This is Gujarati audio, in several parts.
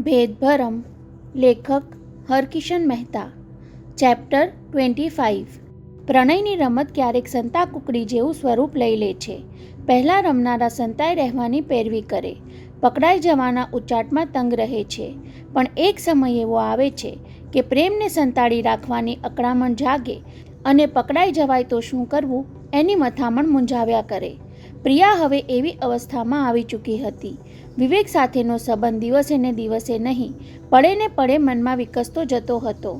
ભેદભરમ. લેખક હરકિશન મહેતા. ચેપ્ટર 25. પ્રણયની રમત ક્યારેક સંતાકુકડી જેવું સ્વરૂપ લઈ લે છે. પહેલાં રમનારા સંતાઈ રહેવાની પેરવી કરે, પકડાઈ જવાના ઉચાટમાં તંગ રહે છે. પણ એક સમય એવો આવે છે કે પ્રેમને સંતાડી રાખવાની અકળામણ જાગે અને પકડાઈ જવાય તો શું કરવું એની મથામણ મૂંઝાવ્યા કરે. પ્રિયા હવે એવી અવસ્થામાં આવી ચૂકી હતી. વિવેક સાથેનો સંબંધ દિવસે ને દિવસે નહીં, પડે ને પડે મનમાં વિકસતો જતો હતો.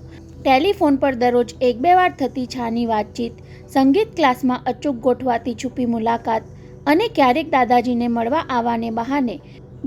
ટેલિફોન પર દરરોજ 1-2 વાર થતી છાની વાતચીત, સંગીત ક્લાસમાં અચૂક ગોઠવાતી છુપી મુલાકાત અને ક્યારેક દાદાજીને મળવા આવવાને બહાને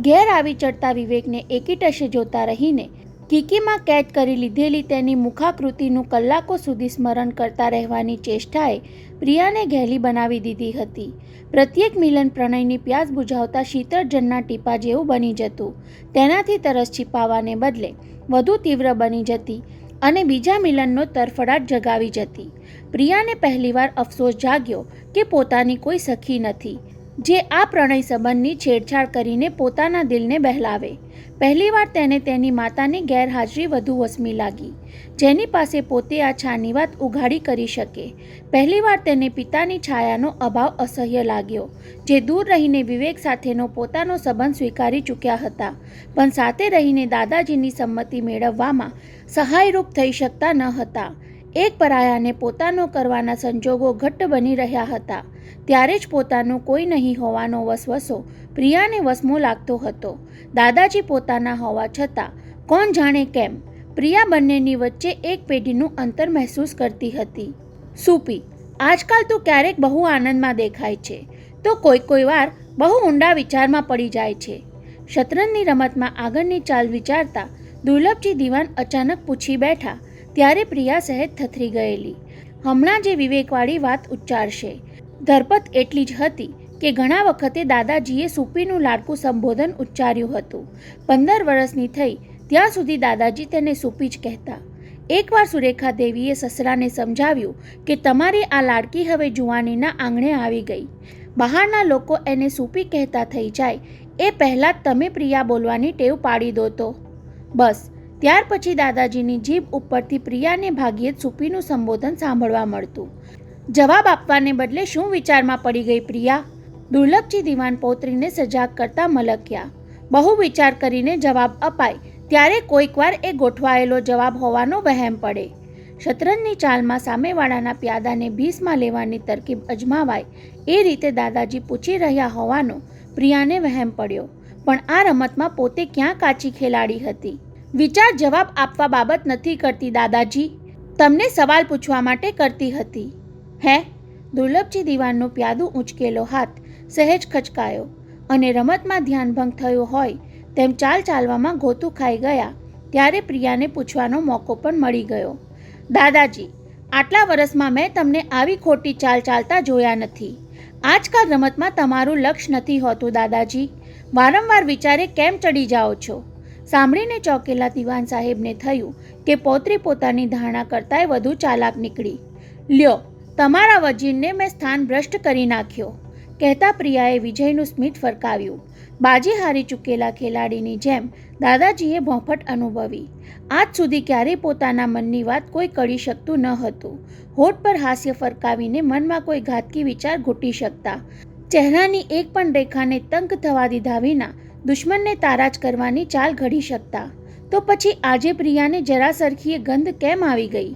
ઘેર આવી ચડતા વિવેકને એકીટશે જોતા રહીને કીકીમાં કેદ કરી લીધેલી તેની મુખાકૃતિનું કલાકો સુધી સ્મરણ કરતા રહેવાની ચેષ્ટાએ પ્રિયાને ઘેલી બનાવી દીધી હતી. પ્રત્યેક મિલન પ્રણયની પ્યાસ બુઝાવતા શીતળ જળના ટીપા જેવું બની જતું. તેનાથી તરસ छिपाવાને બદલે વધુ તીવ્ર બની જતી અને બીજા મિલનનો તરફડાટ જગાવી જતી. પ્રિયાને પહેલીવાર અફસોસ જાગ્યો કે પોતાની કોઈ સખી નથી જે આ પ્રણય સંબંધની છેડછાડ કરીને પોતાના દિલને બહેલાવે. પહેલીવાર તેને તેની માતાની ગેરહાજરી વધુ વસમી લાગી, જેની પાસે પોતે આ છાની વાત ઉઘાડી કરી શકે. પહેલીવાર તેને પિતાની છાયાનો અભાવ અસહ્ય લાગ્યો, જે દૂર રહીને વિવેક સાથેનો પોતાનો સંબંધ સ્વીકારી ચૂક્યા હતા, પણ સાથે રહીને દાદાજીની સંમતિ મેળવવામાં સહાયરૂપ થઈ શકતા ન હતા. એક પરાયાને પોતાનો કરવાના સંજોગો ઘટ્ટ બની રહ્યા હતા, ત્યારે જ પોતાનું કોઈ નહીં હોવાનો વસવસો પ્રિયાને વસમો લાગતો હતો. દાદાજી પોતાના હોવા છતાં કોણ જાણે કેમ પ્રિયા બંનેની વચ્ચે એક પેઢીનું અંતર મહેસૂસ કરતી હતી. સુપી, આજકાલ તું ક્યારેક બહુ આનંદમાં દેખાય છે, તો કોઈ વાર બહુ ઊંડા વિચારમાં પડી જાય છે. શતરંજની રમતમાં આગળની ચાલ વિચારતા દુર્લભજી દિવાન અચાનક પૂછી બેઠા, ત્યારે પ્રિયા સહેજ થથરી ગયેલી. હમણાં જે વિવેકવાળી વાત ઉચ્ચારશે. ધરપત એટલી જ હતી કે ઘણા વખતે દાદાજીએ સુપીનું લાડકું સંબોધન ઉચ્ચાર્યું હતું. 15 વર્ષની થઈ ત્યાં સુધી દાદાજી તેને સુપી જ કહેતા. એકવાર સુરેખા દેવીએ સસરાને સમજાવ્યું કે તમારી આ લાડકી હવે જુવાનીના આંગણે આવી ગઈ. બહારના લોકો એને સુપી કહેતા થઈ જાય એ પહેલાં જ તમે પ્રિયા બોલવાની ટેવ પાડી દો તો બસ. ત્યાર પછી દાદાજીની જીભ ઉપરથી પ્રિયાને ભાગ્યે જ સુપીનું સંબોધન સાંભળવા મળતું. જવાબ આપવાને બદલે શું વિચારમાં પડી ગઈ પ્રિયા? દુર્લભજી દિવાન પૌત્રીને સજાગ કરતા મલક્યા. બહુ વિચાર કરીને જવાબ અપાય ત્યારે કોઈકવાર એ ગોઠવાયેલો જવાબ હોવાનો વહેમ પડે. શતરંજની ચાલમાં સામેવાળાના પ્યાદાને ભીસમાં લેવાની તરકીબ અજમાવાય એ રીતે દાદાજી પૂછી રહ્યા હોવાનો પ્રિયાને વહેમ પડ્યો. પણ આ રમતમાં પોતે ક્યાં કાચી ખેલાડી હતી? વિચાર જવાબ આપવા બાબત નથી કરતી દાદાજી, તમને સવાલ પૂછવા માટે કરતી હતી. હે? દુર્લભજી દિવાનનો પ્યાદું ઊંચકેલો હાથ સહેજ ખચકાયો અને રમતમાં ધ્યાનભંગ થયો હોય તેમ ચાલવામાં ગોતું ખાઈ ગયા. ત્યારે પ્રિયાને પૂછવાનો મોકો પણ મળી ગયો. દાદાજી, આટલા વર્ષમાં મેં તમને આવી ખોટી ચાલ ચાલતા જોયા નથી. આજકાલ રમતમાં તમારું લક્ષ્ય નથી હોતું દાદાજી. વારંવાર વિચારે કેમ ચડી જાઓ છો? સાંભળીને ચોંકેલા દિવાન સાહેબને થયું કે પૌત્રી પોતાની ધારણા કરતાંય વધુ ચાલાક નીકળી. લ્યો, તમારા વજીરને મેં સ્થાન ભ્રષ્ટ કરી નાખ્યો, કહેતા પ્રિયાએ વિજયનું સ્મિત ફરકાવ્યું. બાજી હારી ચૂકેલા ખેલાડીની જેમ દાદાજીએ ભોંફટ અનુભવી. આજ સુધી ક્યારેય પોતાના મનની વાત કોઈ કરી શકતું ન હતું. હોઠ પર હાસ્ય ફરકાવીને મનમાં કોઈ ઘાતકી વિચાર ઘૂંટી શકતા. ચહેરાની એક પણ રેખાને તંગ થવા દીધા વિના દુશ્મનને તારાજ કરવાની ચાલ ઘડી શકતા. તો પછી આજે પ્રિયાને જરા સરખીએ ગંધ કેમ આવી ગઈ?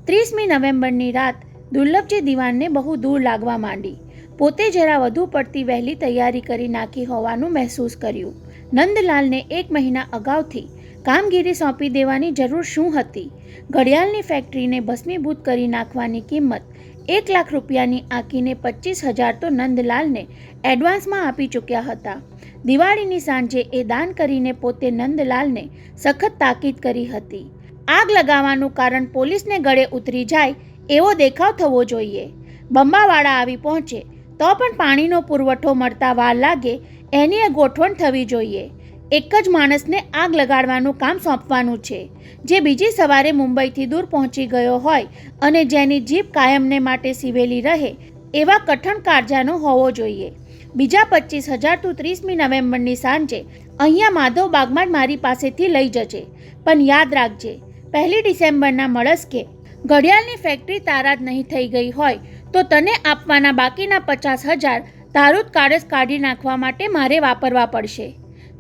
30મી નવેમ્બરની રાત દુર્લભજી દિવાનને બહુ દૂર લાગવા માંડી. પોતે જરા વધુ પડતી વહેલી તૈયારી કરી નાખી હોવાનું મહેસૂસ કર્યું. નંદલાલને 1 મહિના અગાઉથી કામગીરી સોંપી દેવાની જરૂર શું હતી? ઘડિયાળની ફેક્ટરીને ભસ્મીભૂત કરી નાખવાની કિંમત 1 લાખ રૂપિયાની આંકીને 25,000 તો નંદલાલને એડવાન્સમાં આપી ચૂક્યા હતા. દિવાળીની સાંજે એ દાન કરીને પોતે નંદલાલને સખત તાકીદ કરી હતી. આગ લગાવવાનું કારણ પોલીસને ગળે ઉતરી જાય એવો દેખાવ થવો જોઈએ. બંબાવાળા આવી પહોંચે તો પણ પાણીનો પુરવઠો મળતા વાર લાગે એની ગોઠવણ થવી જોઈએ. એક જ માણસને આગ લગાડવાનું કામ સોંપવાનું છે, જે બીજી સવારે મુંબઈથી દૂર પહોંચી ગયો હોય અને જેની જીભ કાયમને માટે સીવેલી રહે એવા કઠણ કાળજાનો હોવો જોઈએ. બીજા 25,000 તું 30મી નવેમ્બરની સાંજે અહીંયા માધવ બાગમાં જ મારી પાસેથી લઈ જજે. પણ યાદ રાખજે, 1 ડિસેમ્બરના મળસ્કે ઘડિયાળની ફેક્ટરી તારા જ નહીં થઈ ગઈ હોય તો તને આપવાના બાકીના 50,000 તારું જ કાળસ કાઢી નાખવા માટે મારે વાપરવા પડશે.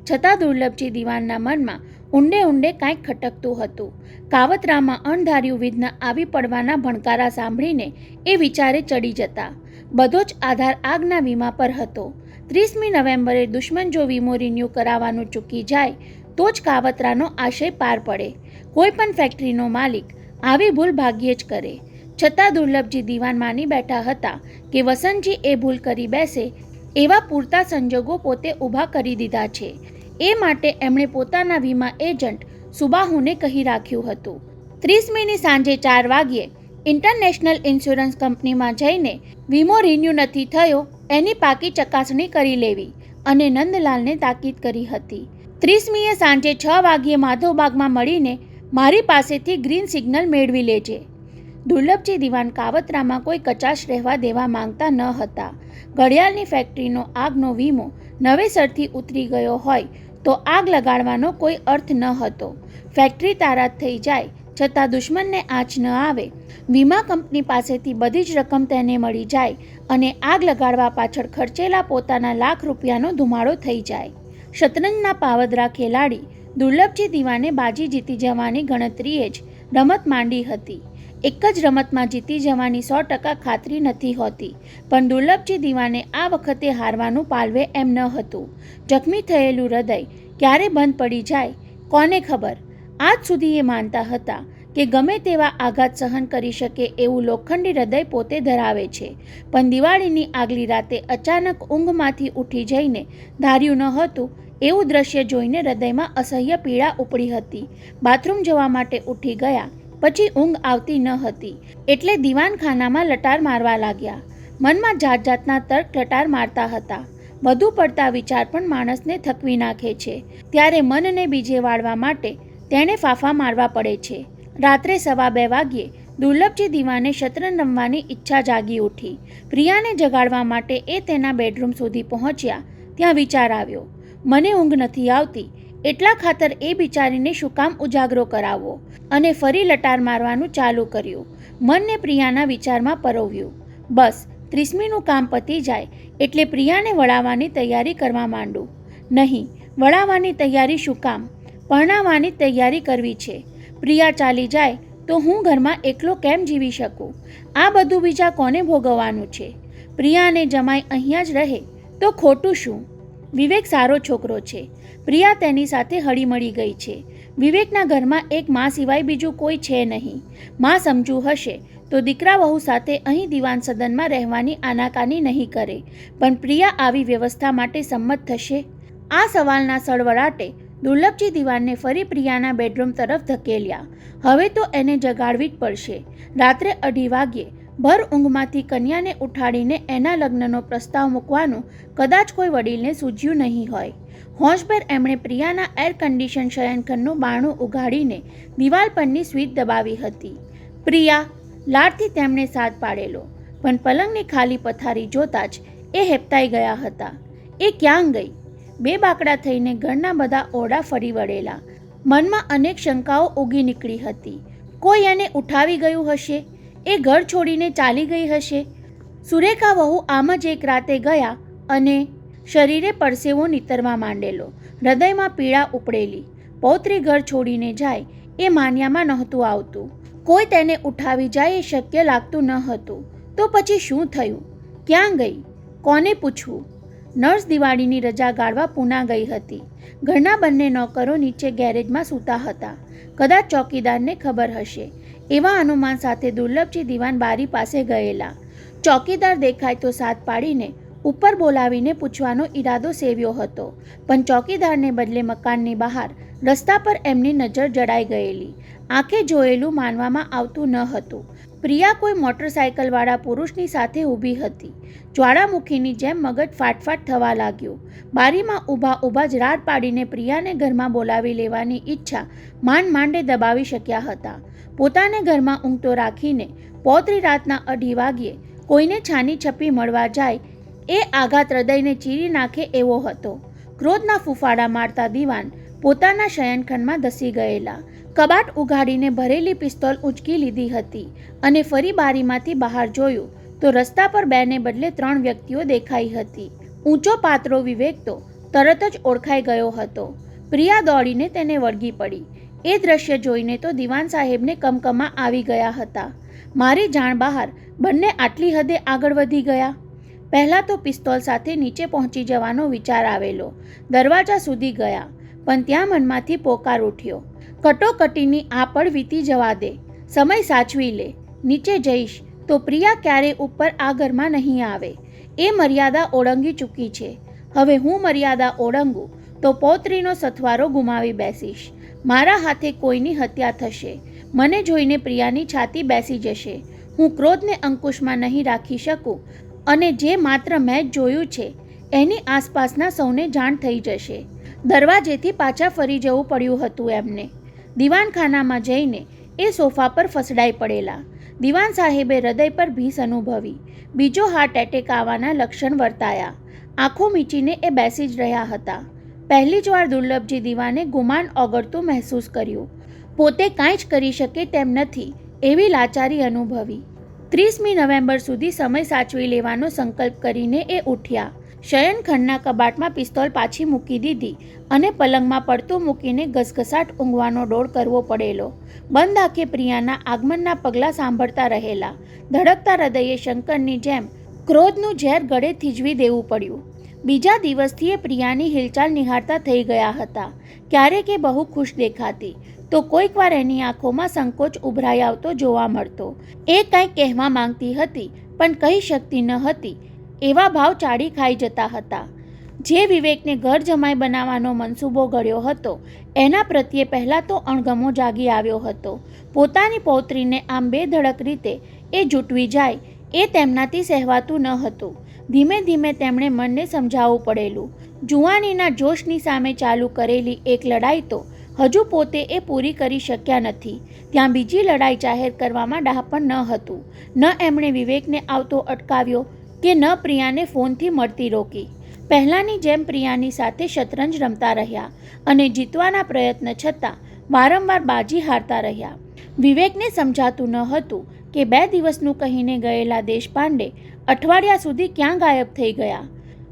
છતાં દુર્લભજી દિવાનના મનમાં ઊંડે ઊંડે કાંઈક ખટકતું હતું. કાવતરામાં અણધાર્યું વિઘ્ન આવી પડવાના ભણકારા સાંભળીને એ વિચારે ચડી જતા. બધો જ આધાર આગના વીમા પર હતો. 30મી નવેમ્બરે દુશ્મન જો વીમો રિન્યૂ કરાવવાનું ચૂકી જાય તો જ કાવતરાનો આશય પાર પડે. કોઈ પણ ફેક્ટરીનો માલિક આવી ભૂલ ભાગ્યે જ કરે. છતાં દુર્લભજી દિવાન માની બેઠા હતા કે વસંતજી એ ભૂલ કરી બેસે એવા પૂરતા સંજોગો પોતે ઊભા કરી દીધા છે. એ માટે એમણે પોતાના વીમા એજન્ટ સુબાહુને કહી રાખ્યું હતું 30મીની સાંજે 4 વાગ્યે ઇન્ટરનેશનલ ઇન્સ્યોરન્સ કંપનીમાં જઈને વીમો રિન્યૂ નથી થયો એની પાકી ચકાસણી કરી લેવી અને નંદલાલને તાકીદ કરી હતી. 30મીએ સાંજે 6 વાગ્યે માધવબાગમાં મળીને મારી પાસેથી ગ્રીન સિગ્નલ મેળવી લેજે. દુર્લભજી દિવાન કાવતરામાં કોઈ કચાશ રહેવા દેવા માંગતા ન હતા. ઘડિયાળની ફેક્ટરીનો આગનો વીમો નવેસરથી ઉતરી ગયો હોય તો આગ લગાડવાનો કોઈ અર્થ ન હતો. ફેક્ટરી તારાત થઈ જાય છતાં દુશ્મનને આંચ ન આવે, વીમા કંપની પાસેથી બધી જ રકમ તેને મળી જાય અને આગ લગાડવા પાછળ ખર્ચેલા પોતાના લાખ રૂપિયાનો ધુમાડો થઈ જાય. શતરંજના પાવદરા ખેલાડી દુર્લભજી દિવાને બાજી જીતી જવાની ગણતરીએ જ રમત માંડી હતી. એક જ રમતમાં જીતી જવાની 100% ખાતરી નથી હોતી, પણ દુર્લભજી દિવાને આ વખતે હારવાનું પાલવે એમ ન હતું. જખમી થયેલું હૃદય ક્યારે બંધ પડી જાય કોને ખબર. આજ સુધી એ માનતા હતા કે ગમે તેવા આઘાત સહન કરી શકે એવું લોખંડી હૃદય પોતે ધરાવે છે. પણ દિવાળીની આગલી રાતે અચાનક ઊંઘમાંથી ઉઠી જઈને ધાર્યું ન હતું એવું દ્રશ્ય જોઈને હૃદયમાં અસહ્ય પીડા ઉપડી હતી. બાથરૂમ જવા માટે ઉઠી ગયા પછી ઊંઘ આવતી ન હતી એટલે દીવાનખાનામાં લટાર મારવા લાગ્યા. મનમાં જાત જાતના તર્ક લટાર મારતા હતા. વધુ પડતા વિચાર પણ માણસને થકવી નાખે છે. ત્યારે મનને બીજે વાળવા માટે તેણે ફાંફા મારવા પડે છે. રાત્રે 2:15 વાગ્યે દુર્લભજી દિવાને શતરંજ રમવાની ઈચ્છા જાગી ઉઠી. પ્રિયાને જગાડવા માટે એ તેના બેડરૂમ સુધી પહોંચ્યા. ત્યાં વિચાર આવ્યો, મને ઊંઘ નથી આવતી એટલા ખાતર એ બિચારીને શું કામ ઉજાગરો કરાવવો, અને ફરી લટાર મારવાનું ચાલુ કર્યું. મનને પ્રિયાના વિચારમાં પરોવ્યું. બસ 30મીનું કામ પતી જાય એટલે પ્રિયાને વળાવવાની તૈયારી કરવા માંડું. નહીં, વળાવવાની તૈયારી શું કામ, પરણાવવાની તૈયારી કરવી છે. પ્રિયા ચાલી જાય તો હું ઘરમાં એકલો કેમ જીવી શકું? આ બધું બીજા કોને ભોગવવાનું છે? પ્રિયાને જમાઈ અહીંયા જ રહે તો ખોટું શું? વિવેક સારો છોકરો છે. પ્રિયા તેની સાથે હળીમળી ગઈ છે. વિવેકના ઘરમાં એક માં સિવાય બીજું કોઈ છે નહીં. માં સમજુ હશે તો દીકરા વહુ સાથે અહીં દિવાન સદનમાં રહેવાની આનાકાની નહીં કરે, પણ પ્રિયા આવી વ્યવસ્થા માટે સંમત થશે? આ સવાલના સળવળાટે દુર્લભજી દિવાનને ફરી પ્રિયાના બેડરૂમ તરફ ધકેલ્યા. હવે તો એને જગાડવી જ પડશે. રાત્રે 2:30 વાગ્યે ભર ઊંઘમાંથી કન્યાને ઉઠાડીને એના લગ્નનો પ્રસ્તાવ મૂકવાનું કદાચ કોઈ વડીલને સૂઝ્યું નહીં હોય. હોશભેર એમણે પ્રિયાના એર કન્ડિશન શયનખંડનું બારણું ઉઘાડીને દિવાલ પરની સ્વિચ દબાવી હતી. પ્રિયા, લાડથી તેમણે સાથ પાડેલો, પણ પલંગની ખાલી પથારી જોતાં જ એ હેપતાઈ ગયા હતા. એ ક્યાં ગઈ? બે બાકડા થઈને ઘરના બધા ઓરડા ફરી વળેલા. મનમાં અનેક શંકાઓ ઉગી નીકળી હતી. કોઈ એને ઉઠાવી ગયું હશે? એ ઘર છોડીને ચાલી ગઈ હશે? સુરેખા વહુ આમ જ એક રાતે ગયા અને શરીરે પરસેવો નીતરવા માંડેલો, હૃદયમાં પીડા ઉપડેલી. પૌત્રી ઘર છોડીને જાય એ માન્યામાં નહોતું આવતું. કોઈ તેને ઉઠાવી જાય એ શક્ય લાગતું ન હતું. તો પછી શું થયું? ક્યાં ગઈ? કોને પૂછવું? નર્સ દિવાળીની રજા ગાળવા પૂના ગઈ હતી. ઘરના બંને નોકરો નીચે ગેરેજમાં સૂતા હતા. કદાચ ચોકીદારને ખબર હશે એવા અનુમાન સાથે દુર્લભજી દિવાન બારી પાસે ગયેલા. ચોકીદાર દેખાય તો સાથ પાડીને ઉપર બોલાવીને પૂછવાનો ઈરાદો સેવ્યો હતો, પણ ચોકીદારને બદલે મકાનની બહાર રસ્તા પર એમની નજર જડાઈ ગયેલી. આંખે જોયેલું માનવામાં આવતું ન હતું. પ્રિયા કોઈ મોટરસાયકલવાળા પુરુષની સાથે ઊભી હતી. જ્વાળામુખીની જેમ મગજ ફાટફાટ થવા લાગ્યું. બારીમાં ઊભા જ રાડ પાડીને પ્રિયાને ઘરમાં બોલાવી લેવાની ઈચ્છા માંડે દબાવી શક્યા હતા. પોતાને ઘરમાં ઊંઘતો રાખીને પૌત્રી રાતના 2:30 વાગ્યે કોઈને છાની છપ્પી મળવા જાય એ આઘાત હૃદયને ચીરી નાખે એવો હતો. ક્રોધના ફૂફાડા મારતા દિવાન પોતાના શયનખંડમાં ધસી ગયેલા. કબાટ ઉઘાડીને ભરેલી પિસ્તોલ ઊંચકી લીધી હતી અને ફરી બારીમાંથી બહાર જોયું તો રસ્તા પર 2 ને બદલે 3 વ્યક્તિઓ દેખાઈ હતી. ઊંચો પાતળો વિવેક તો તરત જ ઓળખાઈ ગયો હતો. પ્રિયા દોડીને તેને વળગી પડી. એ દ્રશ્ય જોઈને તો દિવાન સાહેબને કમકમા આવી ગયા હતા. મારી જાણ બહાર બંને આટલી હદે આગળ વધી ગયા. પહેલાં તો પિસ્તોલ સાથે નીચે પહોંચી જવાનો વિચાર આવેલો. દરવાજા સુધી ગયા, પણ ત્યાં મનમાંથી પોકાર ઉઠ્યો, કટોકટીની આ પળ વીતી જવા દે, સમય સાચવી લે. નીચે જઈશ તો પ્રિયા ક્યારે ઉપર આ ઘરમાં નહીં આવે. એ મર્યાદા ઓળંગી ચૂકી છે. હવે હું મર્યાદા ઓળંગું તો પૌત્રીનો સથવારો ગુમાવી બેસીશ. મારા હાથે કોઈની હત્યા થશે. મને જોઈને પ્રિયાની છાતી બેસી જશે. હું ક્રોધને અંકુશમાં નહીં રાખી શકું અને જે માત્ર મેં જ જોયું છે એની આસપાસના સૌને જાણ થઈ જશે. દરવાજેથી પાછા ફરી જવું પડ્યું હતું એમને. દીવાનખાનામાં જઈને એ સોફા પર ફસડાઈ પડેલા. દિવાન સાહેબે હૃદય પર ભીસ અનુભવી. બીજો હાર્ટ એટેક આવવાના લક્ષણ વર્તાયા. આંખો મીચીને એ બેસી જ રહ્યા હતા. પહેલી જ વાર દુર્લભજી દિવાને ગુમાન ઓગળતું મહેસૂસ કર્યું. પોતે કાંઈ જ કરી શકે તેમ નથી એવી લાચારી અનુભવી. 30મી નવેમ્બર સુધી સમય સાચવી લેવાનો સંકલ્પ કરીને એ ઉઠ્યા. શયનખંડના કબાટમાં પિસ્તોલ પાછી મૂકી દીધી અને પલંગમાં પડતું મૂકીને ઘસઘસાટ ઊંઘવાનો ડોળ કરવો પડેલો. બંધ આંખે પ્રિયાના આગમનના પગલાં સાંભળતા રહેલા. ધડકતા હૃદયે શંકરની જેમ ક્રોધનું ઝેર ગળે થીજવી દેવું પડ્યું. બીજા દિવસથી એ પ્રિયાની હિલચાલ નિહાળતા થઈ ગયા હતા. ક્યારેક એ બહુ ખુશ દેખાતી તો કોઈક વાર એની આંખોમાં સંકોચ ઉભરાઈ આવતો જોવા મળતો. એ કંઈક કહેવા માંગતી હતી પણ કહી શકતી ન હતી એવા ભાવ ચાડી ખાઈ જતા હતા. જે વિવેકને ઘર જમાઈ બનાવવાનો મનસૂબો ઘડ્યો હતો એના પ્રત્યે પહેલાં તો અણગમો જાગી આવ્યો હતો. પોતાની પૌત્રીને આમ બેધડક રીતે એ જૂટવી જાય એ તેમનાથી સહેવાતું ન હતું. ધીમે ધીમે તેમણે મનને સમજાવવું પડેલું. જુવાનીના જોશની સામે ચાલુ કરેલી એક લડાઈ તો હજુ પોતે એ પૂરી કરી શક્યા નથી. ત્યાં બીજી લડાઈ જાહેર કરવામાં ડહાપણ ન હતું. ન એમણે વિવેકને આવતો અટકાવ્યો કે ન પ્રિયાને ફોનથી મળતી રોકી. પહેલાંની જેમ પ્રિયાની સાથે શતરંજ રમતા રહ્યા અને જીતવાના પ્રયત્ન છતાં વારંવાર બાજી હારતા રહ્યા. વિવેકને સમજાતું ન હતું કે 2 દિવસનું કહીને ગયેલા દેશપાંડે અઠવાડિયા સુધી ક્યાં ગાયબ થઈ ગયા.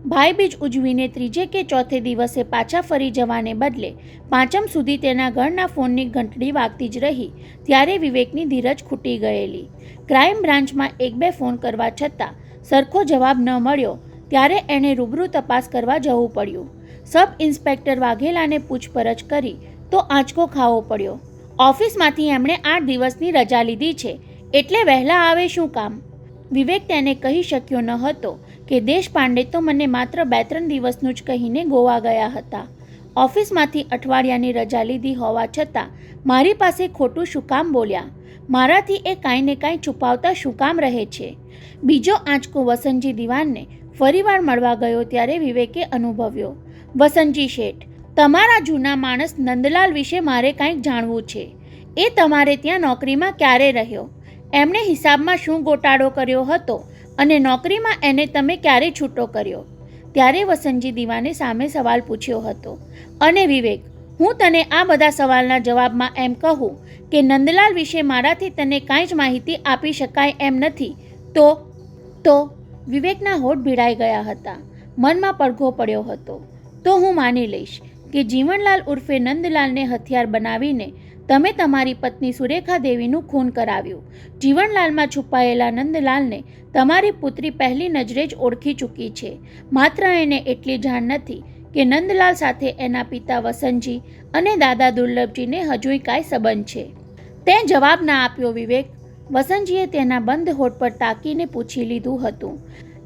ભાઈબીજ ઉજવીને 3જે કે 4થે દિવસે પાછા ફરી જવાને બદલે 5મ સુધી તેના ઘરના ફોનની ઘંટડી વાગતી જ રહી ત્યારે વિવેકની ધીરજ ખૂટી ગયેલી. ક્રાઇમ બ્રાન્ચમાં 1-2 ફોન કરવા છતાં સરખો જવાબ ન મળ્યો ત્યારે એણે રૂબરૂ તપાસ કરવા જવું પડ્યું. સબ ઇન્સ્પેક્ટર વાઘેલાને પૂછપરછ કરી તો આંચકો ખાવો પડ્યો. ઓફિસમાંથી એમણે 8 દિવસની રજા લીધી છે એટલે વહેલા આવે શું કામ? વિવેક તેને કહી શક્યો ન હતો કે દેશપાંડે તો મને માત્ર 2-3 દિવસનું જ કહીને ગોવા ગયા હતા. ઓફિસમાંથી અઠવાડિયાની રજા લીધી હોવા છતાં મારી પાસે ખોટું શું કામ બોલ્યા? મારાથી એ કાંઈ ને કાંઈ છુપાવતા શું કામ રહે છે? બીજો આંચકો વસંતજી દિવાનને ફરીવાર મળવા ગયો ત્યારે વિવેકે અનુભવ્યો. વસંતજી શેઠ, તમારા જૂના માણસ નંદલાલ વિશે મારે કંઈક જાણવું છે. એ તમારે ત્યાં નોકરીમાં ક્યારે રહ્યો? એમણે હિસાબમાં શું ગોટાળો કર્યો હતો અને નોકરીમાં એને તમે ક્યારે છૂટો કર્યો? ત્યારે વસંતજી દિવાને સામે સવાલ પૂછ્યો હતો. અને વિવેક, હું તને આ બધા સવાલના જવાબમાં એમ કહું કે નંદલાલ વિશે મારાથી તને કાંઈ જ માહિતી આપી શકાય એમ નથી તો વિવેકના હોઠ ભીડાઈ ગયા હતા. મનમાં પડઘો પડ્યો હતો. તો હું માની લઈશ કે જીવનલાલ ઉર્ફે નંદલાલને હથિયાર બનાવીને તમે તમારી પત્ની સુરેખા દેવીનું ખૂન કરાવ્યું. જીવનલાલમાં છુપાયેલા નંદલાલને તમારી પુત્રી પહેલી નજરે જ ઓળખી ચૂકી છે. માત્ર એને એટલી જાણ નથી કે નંદલાલ સાથે એના પિતા વસંતજી અને દાદા દુર્લભજીને હજુય કાંઈ સંબંધ છે. તે જવાબ ના આપ્યો વિવેક. વસંતજીએ તેના બંધ હોઠ પર તાકીને પૂછી લીધું હતું.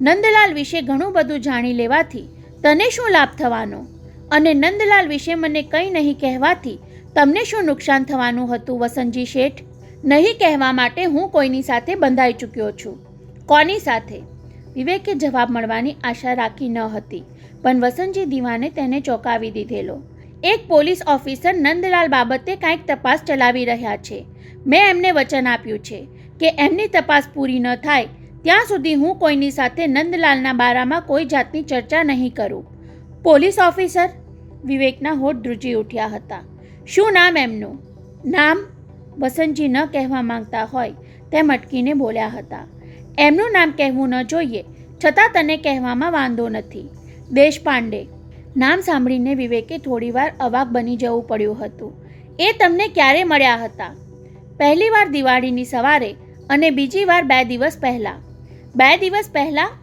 નંદલાલ વિશે ઘણું બધું જાણી લેવાથી તને શું લાભ થવાનો? અને નંદલાલ વિશે મને કંઈ નહીં કહેવાથી તમને શું નુકસાન થવાનું હતું વસંતજી શેઠ? નહીં કહેવા માટે હું કોઈની સાથે બંધાઈ ચૂક્યો છું. કોની સાથે? વિવેકે જવાબ મળવાની આશા રાખી ન હતી, પણ વસંતજી દિવાને તેને ચોંકાવી દીધેલો. એક પોલીસ ઓફિસર નંદલાલ બાબતે કાંઈક તપાસ ચલાવી રહ્યા છે. મેં એમને વચન આપ્યું છે કે એમની તપાસ પૂરી ન થાય ત્યાં સુધી હું કોઈની સાથે નંદલાલના બારામાં કોઈ જાતની ચર્ચા નહીં કરું. Police officer? વિવેકના હોઠ ધ્રુજી ઉઠ્યા હતા. શું નામ એમનું? નામ? વસંતજી ન કહેવા માંગતા હોય તેમ અટકીને બોલ્યા હતા. એમનું નામ કહેવું ન જોઈએ, છતાં તને કહેવામાં વાંધો નથી. દેશપાંડે. નામ સાંભળીને વિવેકે થોડીવાર અવાક બની જવું પડ્યું હતું. એ તમને ક્યારે મળ્યા હતા? પહેલી વાર દિવાળીની સવારે અને બીજી વાર 2 દિવસ પહેલાં. 2 દિવસ પહેલાં?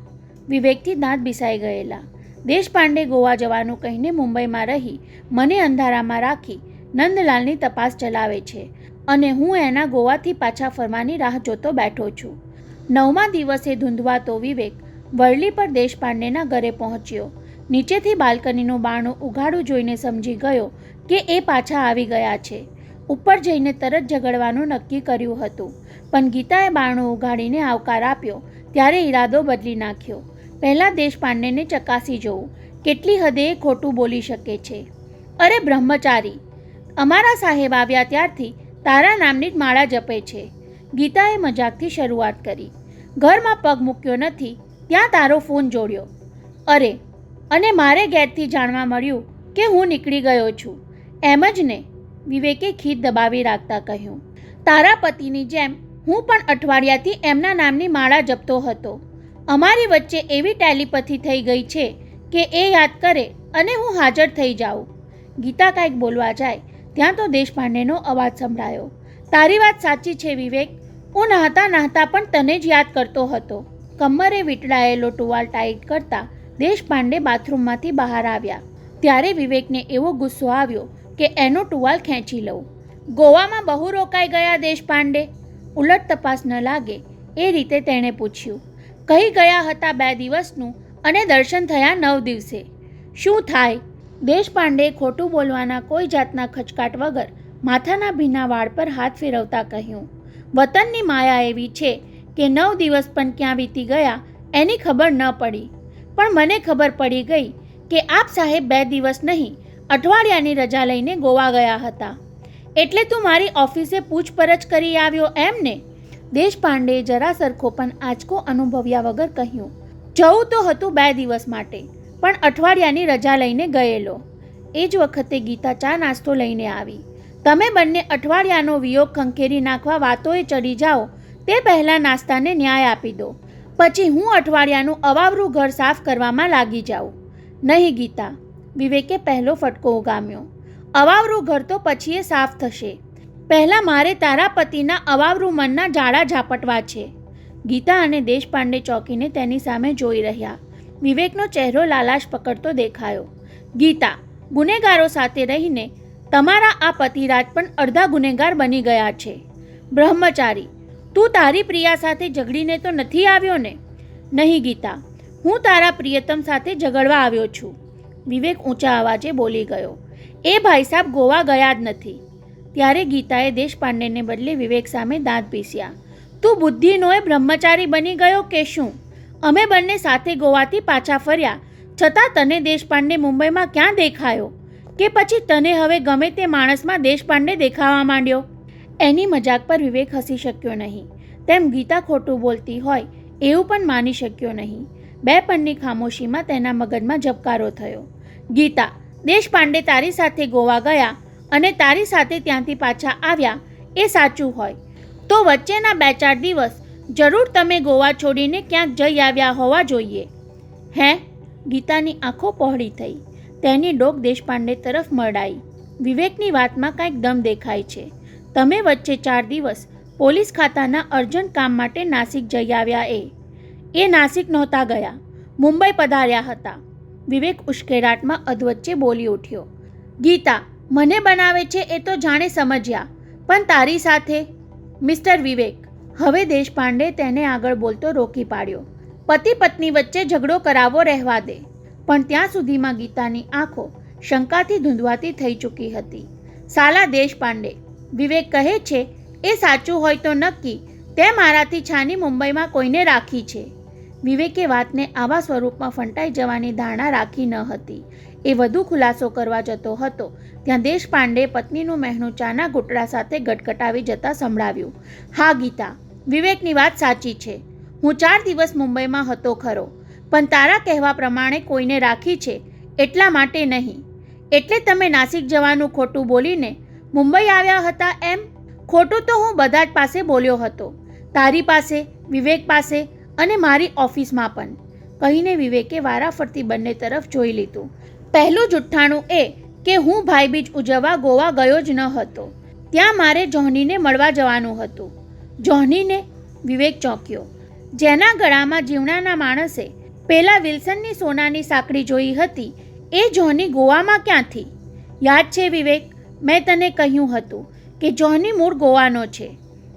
વિવેકથી દાંત બિસાઈ ગયેલા. દેશપાંડે ગોવા જવાનું કહીને મુંબઈમાં રહી મને અંધારામાં રાખી નંદલાલની તપાસ ચલાવે છે અને હું એના ગોવાથી પાછા ફરવાની રાહ જોતો બેઠો છું. 9મા દિવસે ધૂંધવાતો વિવેક વરલી પર દેશપાંડેના ઘરે પહોંચ્યો. નીચેથી બાલ્કનીનું બારણું ઉઘાડું જોઈને સમજી ગયો કે એ પાછા આવી ગયા છે. ઉપર જઈને તરત ઝઘડવાનું નક્કી કર્યું હતું, પણ ગીતાએ બારણું ઉઘાડીને આવકાર આપ્યો ત્યારે ઈરાદો બદલી નાખ્યો. પહેલાં દેશપાંડેને ચકાસી જોવું કેટલી હદે એ ખોટું બોલી શકે છે. અરે બ્રહ્મચારી, અમારા સાહેબ આવ્યા ત્યારથી તારા નામની જ માળા જપે છે. ગીતાએ મજાકથી શરૂઆત કરી. ઘરમાં પગ મૂક્યો નથી ત્યાં તારો ફોન જોડ્યો. અરે, અને મારે ઘેરથી જાણવા મળ્યું કે હું નીકળી ગયો છું. એમ જ ને? વિવેકે ખીદ દબાવી રાખતા કહ્યું. તારા પતિની જેમ હું પણ અઠવાડિયાથી એમના નામની માળા જપતો હતો. અમારી વચ્ચે એવી ટેલિપથી થઈ ગઈ છે કે એ યાદ કરે અને હું હાજર થઈ જાઉં. ગીતા કાંઈક બોલવા જાય ત્યાં તો દેશપાંડેનો અવાજ સંભળાયો. તારી વાત સાચી છે વિવેક, હું નહાતા નહાતા પણ તને જ યાદ કરતો હતો. કમરે વીંટળાયેલો ટુવાલ ટાઈટ કરતા દેશપાંડે બાથરૂમમાંથી બહાર આવ્યા ત્યારે વિવેકને એવો ગુસ્સો આવ્યો કે એનો ટુવાલ ખેંચી લઉં. ગોવામાં બહુ રોકાઈ ગયા દેશપાંડે? ઉલટ તપાસ ન લાગે એ રીતે તેણે પૂછ્યું. કહી ગયા હતા 2 દિવસનું અને દર્શન થયા 9 દિવસે. શું થાય? દેશપાંડે ખોટું બોલવાના કોઈ જાતના ખચકાટ વગર માથાના ભીના વાળ પર હાથ ફેરવતા કહ્યું. વતનની માયા એવી છે કે 9 દિવસ પણ ક્યાં વીતી ગયા એની ખબર ન પડી, પણ મને ખબર પડી ગઈ કે આપ સાહેબ 2 દિવસ નહીં અઠવાડિયાની રજા લઈને ગોવા ગયા હતા. એટલે તું મારી ઓફિસે પૂછપરછ કરી આવ્યો એમ ને? દેશપાંડે જરા સરખો પણ આંચકો અનુભવ્યા વગર કહ્યું. જવું તો હતું 2 દિવસ માટે, પણ અઠવાડિયાની રજા લઈને ગયેલો. એ જ વખતે ગીતા ચા નાસ્તો લઈને આવી. તમે બંને અઠવાડિયાનો વિયોગ ખંખેરી નાખવા વાતોએ ચડી જાઓ તે પહેલાં નાસ્તાને ન્યાય આપી દો, પછી હું અઠવાડિયાનું અવાવરું ઘર સાફ કરવામાં લાગી જાઉં. નહીં ગીતા, વિવેકે પહેલો ફટકો ઉગામ્યો. અવાવરું ઘર તો પછી એ સાફ થશે. પહેલાં મારે તારા પતિના અવાવરું મનના જાડા ઝાપટવા છે. ગીતા અને દેશપાંડે ચોંકીને તેની સામે જોઈ રહ્યા. વિવેકનો ચહેરો લાલાશ પકડતો દેખાયો. ગીતા, ગુનેગારો સાથે રહીને તમારા આ પતિરાજ પણ અડધા ગુનેગાર બની ગયા છે. બ્રહ્મચારી, તું તારી પ્રિયા સાથે ઝઘડીને તો નથી આવ્યો ને? નહીં ગીતા, હું તારા પ્રિયતમ સાથે ઝઘડવા આવ્યો છું. વિવેક ઊંચા અવાજે બોલી ગયો. એ ભાઈ સાહેબ ગોવા ગયા જ નથી. ત્યારે ગીતાએ દેશપાંડેને બદલે વિવેક સામે દાંત પીસ્યા. તું બુદ્ધિનોએ બ્રહ્મચારી બની ગયો કે શું? અમે બંને સાથે ગોવાથી પાછા ફર્યા છતાં તને દેશપાંડે મુંબઈમાં ક્યાં દેખાયો? કે પછી તને હવે ગમે તે માણસમાં દેશપાંડે દેખાવા માંડ્યો? એની મજાક પર વિવેક હસી શક્યો નહીં, તેમ ગીતા ખોટું બોલતી હોય એવું પણ માની શક્યો નહીં. 2 પળની ખામોશીમાં તેના મગજમાં ઝબકારો થયો. ગીતા, દેશપાંડે તારી સાથે ગોવા ગયા અને તારી સાથે ત્યાંથી પાછા આવ્યા એ સાચું હોય તો વચ્ચેના 2-4 દિવસ જરૂર તમે ગોવા છોડીને ક્યાંક જઈ આવ્યા હોવા જોઈએ. હે? ગીતાની આંખો પહોળી થઈ. તેની ડોક દેશપાંડે તરફ મરડાઈ. વિવેકની વાતમાં કાંઈક દમ દેખાય છે. તમે વચ્ચે 4 દિવસ પોલીસ ખાતાના અર્જન્ટ કામ માટે નાસિક જઈ આવ્યા. એ નાસિક નહોતા ગયા, મુંબઈ પધાર્યા હતા. વિવેક ઉશ્કેરાટમાં અધવચ્ચે બોલી ઉઠ્યો. ગીતા, મને બનાવે છે એ તો જાણે સમજ્યા, પણ તારી સાથે? મિસ્ટર વિવેક, હવે દેશપાંડે તેને આગળ બોલતો રોકી પાડ્યો. પતિ પત્ની વચ્ચે ઝઘડો કરાવવો રહેવા દે. પણ ત્યાં સુધીમાં ગીતાની આંખો શંકાથી ધૂંધવાતી થઈ ચૂકી હતી. સાલા દેશપાંડે, વિવેક કહે છે એ સાચું હોય તો નક્કી તે મારાથી છાની મુંબઈમાં કોઈને રાખી છે. વિવેકે વાતને આવા સ્વરૂપમાં ફંટાઈ જવાની ધારણા રાખી ન હતી. એ વધુ ખુલાસો કરવા જતો હતો ત્યાં દેશપાંડે પત્નીનું મહેણું ચાના ઘૂંટડા સાથે ગટગટાવી જતા સંભળાવ્યું. હા ગીતા, વિવેકની વાત સાચી છે. હું 4 દિવસ મુંબઈમાં હતો ખરો, પણ તારા કહેવા પ્રમાણે કોઈને રાખી છે એટલા માટે નહીં. એટલે તમે નાસિક જવાનું ખોટું બોલીને મુંબઈ આવ્યા હતા એમ? ખોટું તો હું બધા જ પાસે બોલ્યો હતો, તારી પાસે, વિવેક પાસે અને મારી ઓફિસમાં પણ, કહીને વિવેકે વારાફરતી બંને તરફ જોઈ લીધું. પહેલું જુઠ્ઠાણું એ કે હું ભાઈબીજ ઉજવવા ગોવા ગયો જ ન હતો. ત્યાં મારે જોહનીને મળવા જવાનું હતું. જોહનીને? વિવેક ચોંક્યો. જેના ગળામાં જીવણાના માણસે પેલા વિલ્સનની સોનાની સાંકળી જોઈ હતી એ જોહની ગોવામાં ક્યાંથી? યાદ છે વિવેક, મેં તને કહ્યું હતું કે જોહની મૂળ ગોવાનો છે.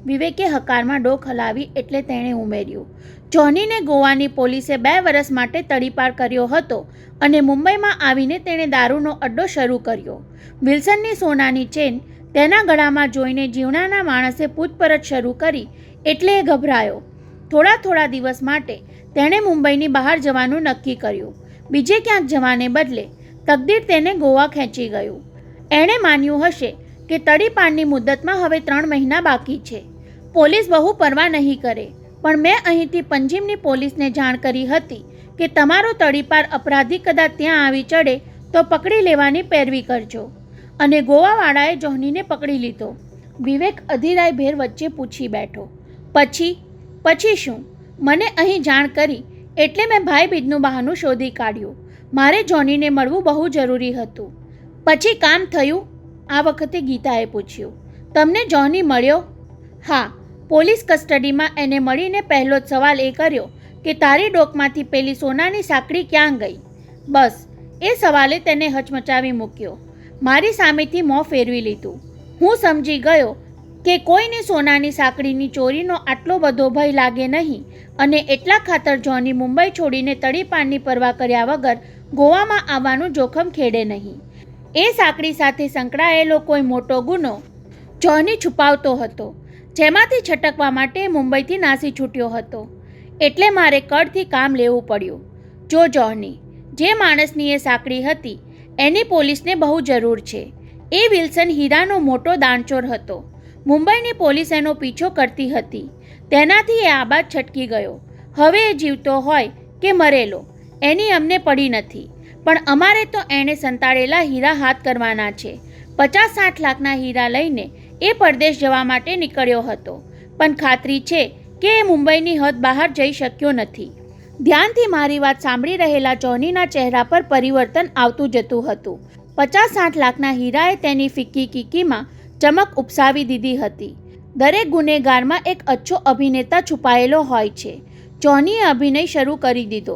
વિવેકે હકારમાં ડોક હલાવી એટલે તેણે ઉમેર્યું, જોહનીને ગોવાની પોલીસે 2 વર્ષ માટે તડીપાર કર્યો હતો અને મુંબઈમાં આવીને તેણે દારૂનો અડ્ડો શરૂ કર્યો. વિલ્સનની સોનાની ચેન તેના ગળામાં જોઈને જીવણાના માણસે પૂછપરછ શરૂ કરી એટલે એ ગભરાયો. થોડા દિવસ માટે તેણે મુંબઈની બહાર જવાનું નક્કી કર્યું. બીજે ક્યાંક જવાને બદલે તકદીર તેને ગોવા ખેંચી ગયું. એણે માન્યું હશે કે તડીપારની મુદ્દતમાં હવે 3 મહિના બાકી છે. પોલીસ બહુ પરવા નહીં કરે, પણ મેં અહીંથી પંજીમની પોલીસને જાણ કરી હતી કે તમારો તડીપાર અપરાધી કદાચ ત્યાં આવી ચડે તો પકડી લેવાની પેરવી કરજો. અને ગોવાવાળાએ જોહનીને પકડી લીધો. વિવેક અધીરાયભેર વચ્ચે પૂછી બેઠો. પછી શું? મને અહીં જાણ કરી એટલે મેં ભાઈબીજનું બહાનું શોધી કાઢ્યું. મારે જોહનીને મળવું બહુ જરૂરી હતું. પછી કામ થયું? આ વખતે ગીતાએ પૂછ્યું. તમને જોહની મળ્યો? હા, પોલીસ કસ્ટડીમાં એને મળીને પહેલો જ સવાલ એ કર્યો કે તારી ડોકમાંથી પેલી સોનાની સાંકળી ક્યાં ગઈ? બસ એ સવાલે તેને હચમચાવી મૂક્યો. મારી સામેથી મોં ફેરવી લીધું. હું સમજી ગયો કે કોઈને સોનાની સાંકળીની ચોરીનો આટલો બધો ભય લાગે નહીં અને એટલા ખાતર જોહની મુંબઈ છોડીને તડીપારની પરવા કર્યા વગર ગોવામાં આવવાનું જોખમ ખેડે નહીં. એ સાંકળી સાથે સંકળાયેલો કોઈ મોટો ગુનો જોહની છુપાવતો હતો, જેમાંથી છટકવા માટે મુંબઈથી નાસી છૂટ્યો હતો. એટલે મારે કડથી કામ લેવું પડ્યું. જો જોહની, જે માણસની એ સાંકળી હતી એની પોલીસને બહુ જરૂર છે. એ વિલ્સન હીરાનો મોટો દાણચોર હતો. મુંબઈની પોલીસ એનો પીછો કરતી હતી. તેનાથી એ આબાદ છટકી ગયો. હવે એ જીવતો હોય કે મરેલો એની અમને પડી નથી, પણ અમારે તો એણે સંતાડેલા હીરા હાથ કરવાના છે. 50-60 લાખના હીરા લઈને એ પરદેશ જવા માટે નીકળ્યો હતો, પણ ખાતરી છે કે એ મુંબઈની હદ બહાર જઈ શક્યો નથી. ધ્યાનથી મારી વાત સાંભળી રહેલા જોહનીના ચહેરા પર પરિવર્તન આવતું જતું હતું. 50-60 લાખના હીરાએ તેની ફિક્કી કીકીમાં ચમક ઉપસાવી દીધી હતી. દરેક ગુનેગારમાં એક અચ્છો અભિનેતા છુપાયેલો હોય છે. જોહનીએ અભિનય શરૂ કરી દીધો.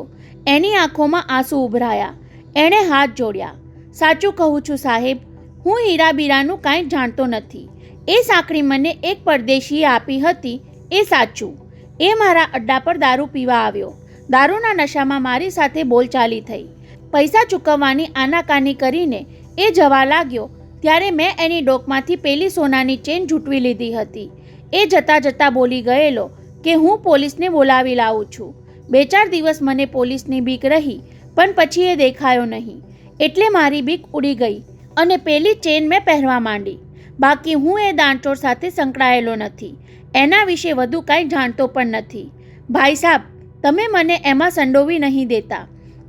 એની આંખોમાં આંસુ ઉભરાયા. એણે હાથ જોડ્યા. સાચું કહું છું સાહેબ, હું હીરાબીરાનું કાંઈ જાણતો નથી. એ સાંકળી મને એક પરદેશીએ આપી હતી એ સાચું. એ મારા અડ્ડા પર દારૂ પીવા આવ્યો. દારૂના નશામાં મારી સાથે બોલચાલી થઈ. પૈસા ચૂકવવાની આનાકાની કરીને એ જવા લાગ્યો ત્યારે મેં એની ડોકમાંથી પેલી સોનાની ચેન ઝૂંટવી લીધી હતી. એ જતાં બોલી ગયેલો કે હું પોલીસને બોલાવી લાવું છું. 2-4 દિવસ મને પોલીસની બીક રહી, પણ પછી એ દેખાયો નહીં. એટલે મારી બીક ઉડી ગઈ અને પેલી ચેન મેં પહેરવા માંડી. બાકી હું એ દાણચોર સાથે સંકળાયેલો નથી. એના વિશે વધુ કાંઈ જાણતો પણ નથી. ભાઈ સાહેબ, તમે મને એમાં સંડોવી નહીં દેતા.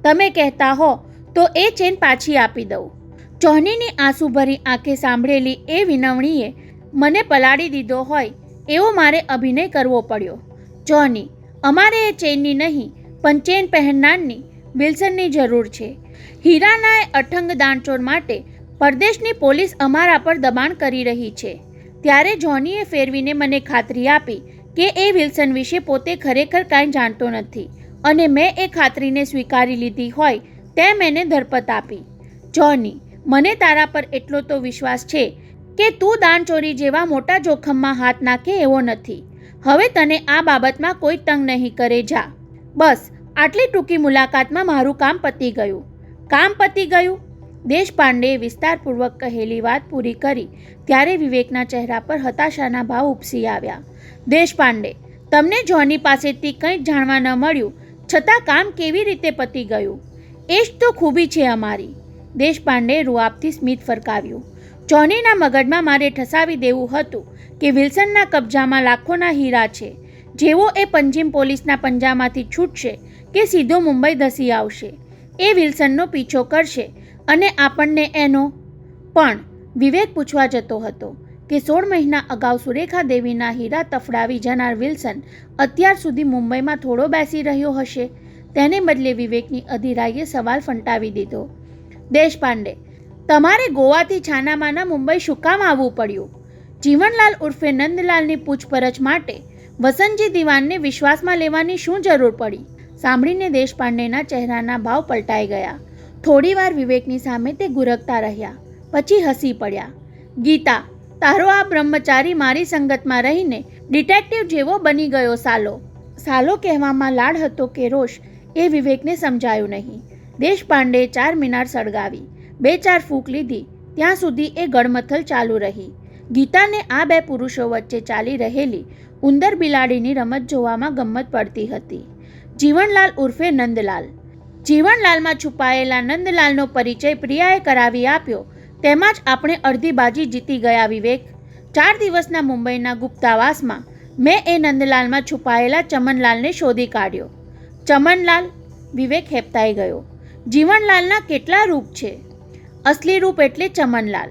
તમે કહેતા હો તો એ ચેન પાછી આપી દઉં. જોહનીની આંસુભરી આંખે સાંભળેલી એ વિનવણીએ મને પલાળી દીધો હોય એવો મારે અભિનય કરવો પડ્યો. જોહની, અમારે એ ચેનની નહીં પણ ચેન પહેરનારની વિલ્સનની જરૂર છે. હીરાના એ અઠંગ દાણચોર માટે પરદેશની પોલીસ અમારા પર દબાણ કરી રહી છે. ત્યારે જોહનીએ ફેરવીને મને ખાતરી આપી કે એ વિલ્સન વિશે પોતે ખરેખર કાંઈ જાણતો નથી અને મેં એ ખાતરીને સ્વીકારી લીધી હોય તેમ એને ધરપત આપી. જોહની, મને તારા પર એટલો તો વિશ્વાસ છે કે તું દાણચોરી જેવા મોટા જોખમમાં હાથ નાખે એવો નથી. હવે તને આ બાબતમાં કોઈ તંગ નહીં કરે. જા. બસ આટલી ટૂંકી મુલાકાતમાં મારું કામ પતી ગયું. કામ પતી ગયું? દેશપાંડેએ વિસ્તારપૂર્વક કહેલી વાત પૂરી કરી ત્યારે વિવેકના ચહેરા પર હતાશાના ભાવ ઉપસી આવ્યા. દેશપાંડે, તમને જોહની પાસેથી કંઈ જાણવા ન મળ્યું છતાં કામ કેવી રીતે પતી ગયું? એ જ તો ખૂબી છે અમારી. દેશપાંડેએ રૂઆબથી સ્મિત ફરકાવ્યું. જોહનીના મગજમાં મારે ઠસાવી દેવું હતું કે વિલ્સનના કબજામાં લાખોના હીરા છે. જેવો એ પંજીમ પોલીસના પંજામાંથી છૂટશે કે સીધો મુંબઈ ધસી આવશે. એ વિલ્સનનો પીછો કરશે અને આપણને એનો પણ વિવેક પૂછવા જતો હતો કે 16 મહિના અગાઉ સુરેખા દેવીના હીરા તફડાવી જનાર વિલ્સન અત્યાર સુધી મુંબઈમાં થોડો બેસી રહ્યો હશે. તેને બદલે વિવેકની અધીરાઈએ સવાલ ફંટાવી દીધો. દેશપાંડે, તમારે ગોવાથી છાનામાના મુંબઈ શું કામ આવવું પડ્યું? જીવનલાલ ઉર્ફે નંદલાલની પૂછપરછ માટે વસંતજી દિવાનને વિશ્વાસમાં લેવાની શું જરૂર પડી? સાંભળીને દેશપાંડેના ચહેરાના ભાવ પલટાઈ ગયા. થોડીવાર વિવેકની સામે તે ગુરકતા રહ્યા, પછી હસી પડ્યા. ગીતા, તારો આ બ્રહ્મચારી મારી સંગતમાં રહીને ડિટેક્ટિવ જેવો બની ગયો. સાલો કહેવામાં લાડ હતો કે રોષ એ વિવેકને સમજાયું નહીં. દેશપાંડેએ 4 મિનાર સળગાવી, 2-4 ફૂંક લીધી. ત્યાં સુધી એ ગળમથલ ચાલુ રહી. ગીતાને આ બે પુરુષો વચ્ચે ચાલી રહેલી ઉંદર બિલાડીની રમત જોવામાં ગમ્મત પડતી હતી. જીવનલાલ ઉર્ફે નંદલાલ. જીવનલાલમાં છુપાયેલા નંદલાલનો પરિચય પ્રિયાએ કરાવી આપ્યો. તેમાં જ આપણે અડધી બાજી જીતી ગયા. વિવેક, 4 દિવસના મુંબઈના ગુપ્તાવાસમાં મેં એ નંદલાલમાં છુપાયેલા ચમનલાલને શોધી કાઢ્યો. ચમનલાલ? વિવેક હેપતાઈ ગયો. જીવનલાલના કેટલા રૂપ છે? અસલી રૂપ એટલે ચમનલાલ.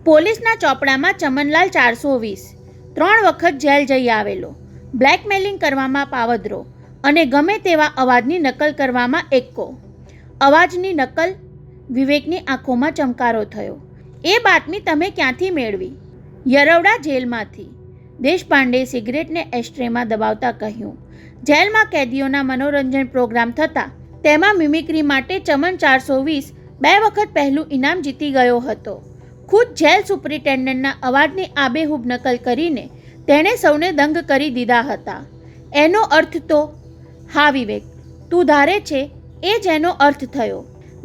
પોલીસના ચોપડામાં ચમનલાલ 420, 3 વખત જેલ જઈ આવેલો, બ્લેકમેલિંગ કરવામાં પાવદરો અને ગમે તેવા અવાજની નકલ કરવામાં એક્કો. અવાજની નકલ? વિવેકની આંખોમાં ચમકારો થયો. એ બાતમી તમે ક્યાંથી મેળવી? યરવડા જેલમાંથી. દેશપાંડેએ સિગરેટને એસ્ટ્રેમાં દબાવતા કહ્યું. જેલમાં કેદીઓના મનોરંજન પ્રોગ્રામ થતા તેમાં મિમિક્રી માટે ચમન 420 2 વખત પહેલું ઇનામ જીતી ગયો હતો. ખુદ જેલ સુપ્રિન્ટેન્ડન્ટના અવાજની આબેહૂબ નકલ કરીને તેણે સૌને દંગ કરી દીધા હતા. એનો અર્થ તો? હા વિવેક, તું ધારે છે એ જ એનો અર્થ થયો.